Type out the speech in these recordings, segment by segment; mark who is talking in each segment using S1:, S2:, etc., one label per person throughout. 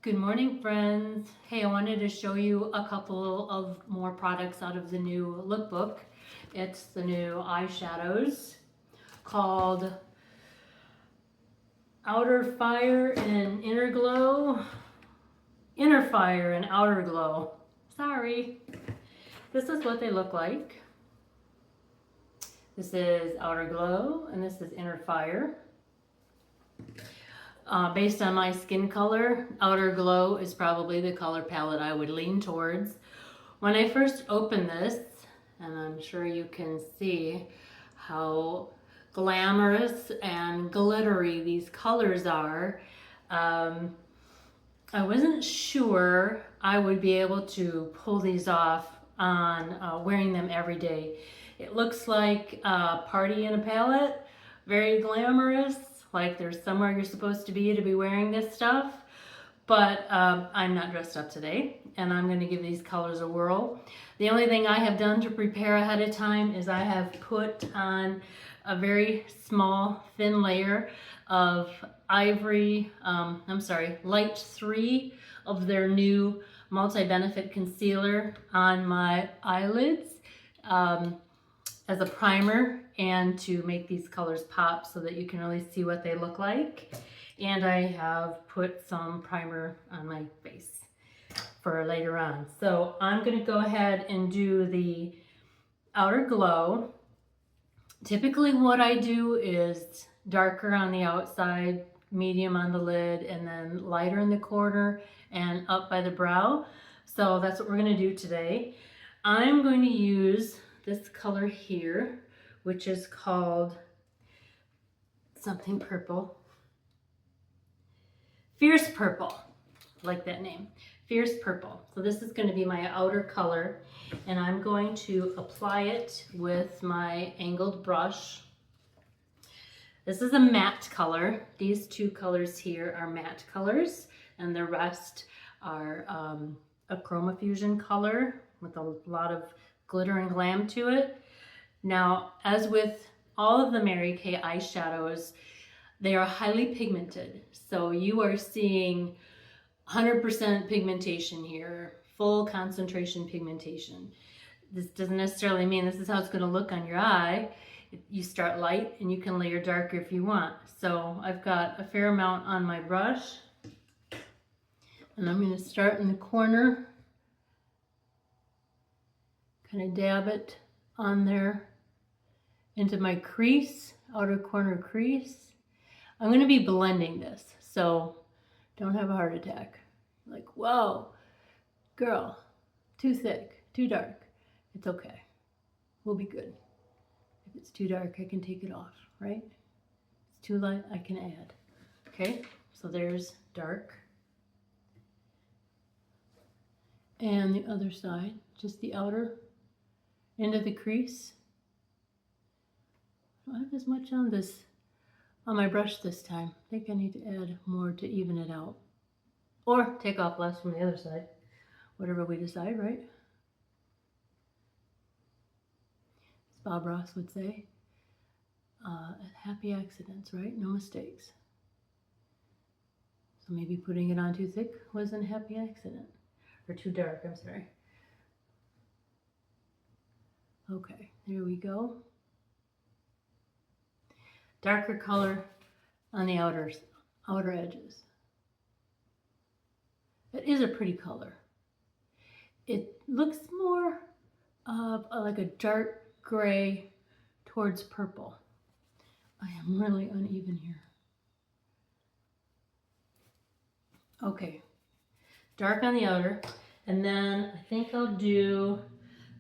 S1: Good morning, friends. Hey, I wanted to show you a couple of more products out of the new lookbook. It's the new eyeshadows called Outer Fire and Inner Glow. Inner Fire and Outer Glow. Sorry. This is what they look like. This is Outer Glow and this is Inner Fire. Based on my skin color, Outer Glow is probably the color palette I would lean towards. When I first opened this, and I'm sure you can see how glamorous and glittery these colors are, I wasn't sure I would be able to pull these off on wearing them every day. It looks like a party in a palette, very glamorous, like there's somewhere you're supposed to be wearing this stuff. But I'm not dressed up today, and I'm going to give these colors a whirl. The only thing I have done to prepare ahead of time is I have put on a very small, thin layer of Light 3 of their new multi-benefit concealer on my eyelids as a primer and to make these colors pop so that you can really see what they look like. And I have put some primer on my face for later on. So I'm going to go ahead and do the Outer Glow. Typically what I do is darker on the outside, medium on the lid, and then lighter in the corner and up by the brow. So that's what we're going to do today. I'm going to use this color here, which is called something purple. Fierce Purple, I like that name, Fierce Purple. So this is going to be my outer color, and I'm going to apply it with my angled brush. This is a matte color. These two colors here are matte colors, and the rest are a chroma fusion color with a lot of glitter and glam to it. Now, as with all of the Mary Kay eyeshadows, they are highly pigmented. So you are seeing 100% pigmentation here, full concentration pigmentation. This doesn't necessarily mean this is how it's going to look on your eye. You start light and you can layer darker if you want. So I've got a fair amount on my brush, and I'm going to start in the corner, kind of dab it on there into my crease, outer corner crease. I'm going to be blending this, so don't have a heart attack. Like, whoa, girl, too thick, too dark. It's okay. We'll be good. If it's too dark, I can take it off, right? If it's too light, I can add. Okay, so there's dark. And the other side, just the outer end of the crease. I don't have as much on my brush this time. I think I need to add more to even it out. Or take off less from the other side. Whatever we decide, right? As Bob Ross would say, happy accidents, right? No mistakes. So maybe putting it on too thick wasn't a happy accident. Or too dark, I'm sorry. Okay, there we go. Darker color on the outer edges. It is a pretty color. It looks more like a dark gray towards purple. I am really uneven here. Okay, dark on the outer, and then I think I'll do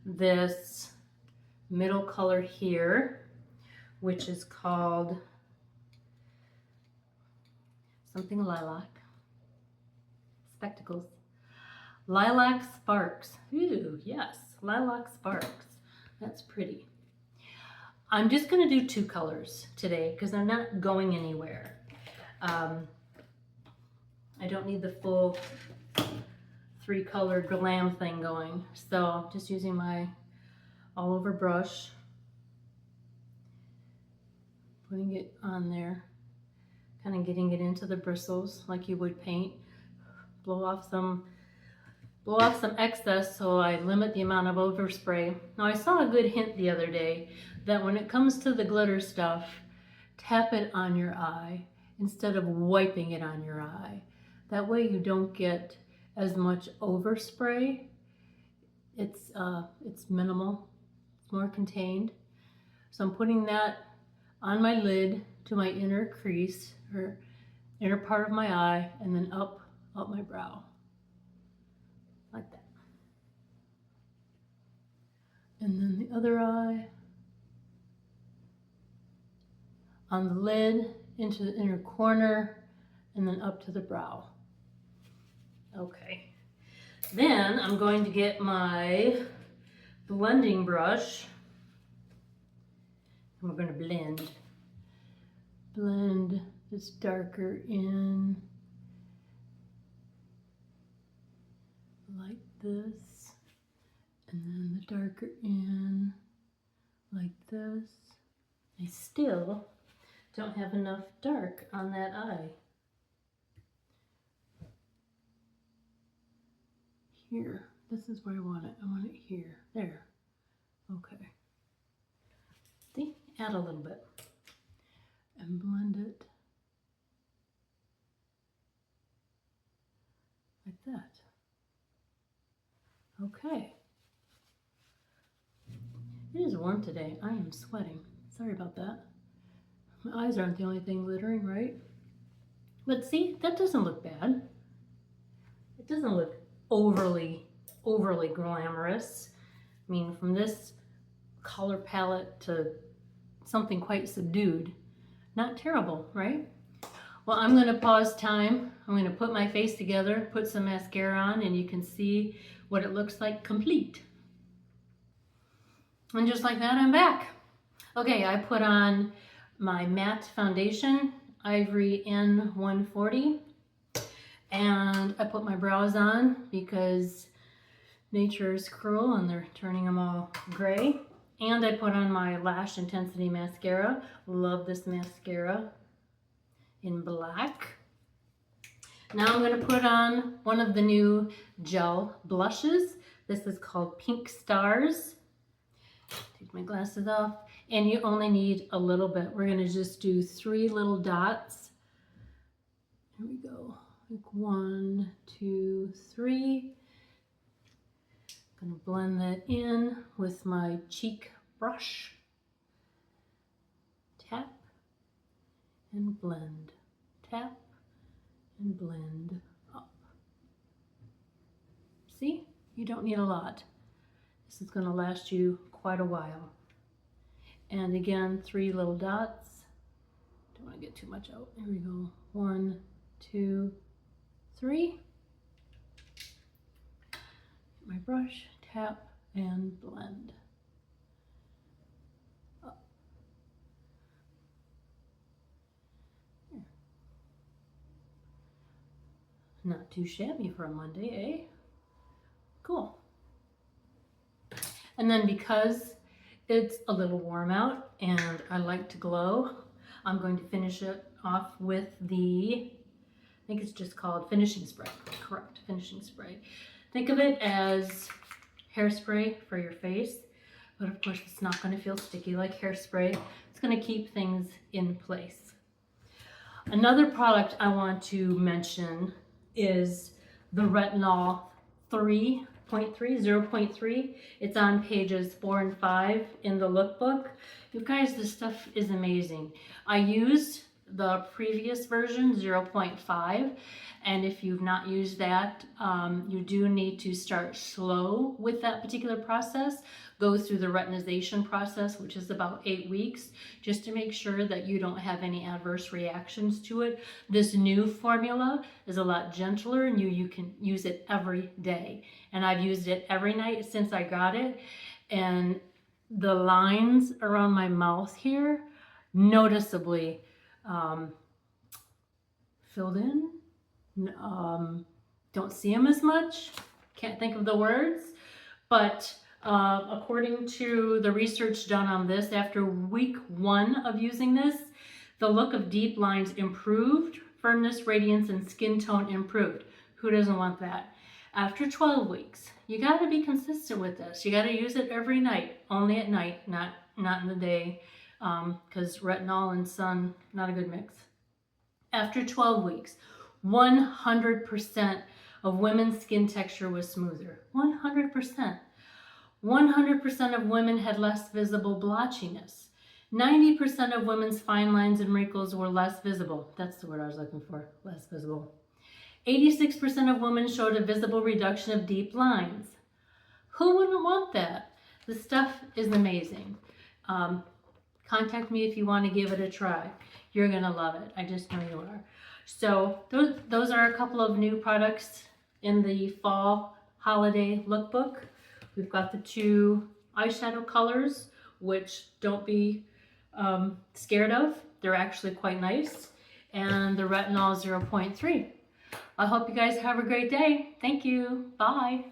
S1: this middle color here, which is called something lilac. Spectacles. Lilac Sparks. Ooh, yes, Lilac Sparks. That's pretty. I'm just going to do two colors today because I'm not going anywhere. I don't need the full 3-color glam thing going. So I'm just using my all over brush, putting it on there, kind of getting it into the bristles like you would paint, blow off some excess, so I limit the amount of overspray. Now I saw a good hint the other day that when it comes to the glitter stuff, tap it on your eye instead of wiping it on your eye. That way you don't get as much overspray. It's minimal, it's more contained. So I'm putting that on my lid to my inner crease, or inner part of my eye, and then up my brow, like that. And then the other eye, on the lid, into the inner corner, and then up to the brow. Okay. Then I'm going to get my blending brush, and we're going to blend this darker in like this, and then the darker in like this. I still don't have enough dark on that eye. Here, this is where I want it. I want it here, there. Okay. See, add a little bit and blend it like that. Okay. It is warm today. I am sweating. Sorry about that. My eyes aren't the only thing glittering, right? But see, that doesn't look bad. It doesn't look overly glamorous. I mean, from this color palette to something quite subdued. Not terrible, right? Well, I'm gonna pause time. I'm gonna put my face together, put some mascara on, and you can see what it looks like complete. And just like that, I'm back. Okay, I put on my matte foundation, Ivory N140, and I put my brows on because nature is cruel and they're turning them all gray. And I put on my Lash Intensity Mascara. Love this mascara in black. Now I'm going to put on one of the new gel blushes. This is called Pink Stars. Take my glasses off. And you only need a little bit. We're going to just do 3 little dots. Here we go. Like 1, 2, 3. I'm going to blend that in with my cheek brush. Tap and blend. Tap and blend up. See? You don't need a lot. This is going to last you quite a while. And again, 3 little dots. Don't want to get too much out. Here we go. 1, 2, 3. My brush, tap, and blend. Up. Here. Not too shabby for a Monday, eh? Cool. And then because it's a little warm out and I like to glow, I'm going to finish it off with the, I think it's just called finishing spray. Correct, finishing spray. Think of it as hairspray for your face, but of course it's not going to feel sticky like hairspray. It's going to keep things in place. Another product I want to mention is the Retinol 0.3. It's on pages 4 and 5 in the lookbook. You guys, this stuff is amazing. I used the previous version, 0.5, and if you've not used that, you do need to start slow with that particular process. Go through the retinization process, which is about 8 weeks, just to make sure that you don't have any adverse reactions to it. This new formula is a lot gentler, and you can use it every day. And I've used it every night since I got it, and the lines around my mouth here noticeably filled in. Don't see them as much. Can't think of the words, but according to the research done on this, after week 1 of using this, the look of deep lines improved, firmness, radiance, and skin tone improved. Who doesn't want that? After 12 weeks, you got to be consistent with this. You got to use it every night, only at night, not in the day, because retinol and sun, not a good mix. After 12 weeks, 100% of women's skin texture was smoother. 100%. 100% of women had less visible blotchiness. 90% of women's fine lines and wrinkles were less visible. That's the word I was looking for, less visible. 86% of women showed a visible reduction of deep lines. Who wouldn't want that? The stuff is amazing. Contact me if you want to give it a try. You're going to love it. I just know you are. So those are a couple of new products in the fall holiday lookbook. We've got the 2 eyeshadow colors, which don't be scared of. They're actually quite nice. And the Retinol 0.3. I hope you guys have a great day. Thank you. Bye.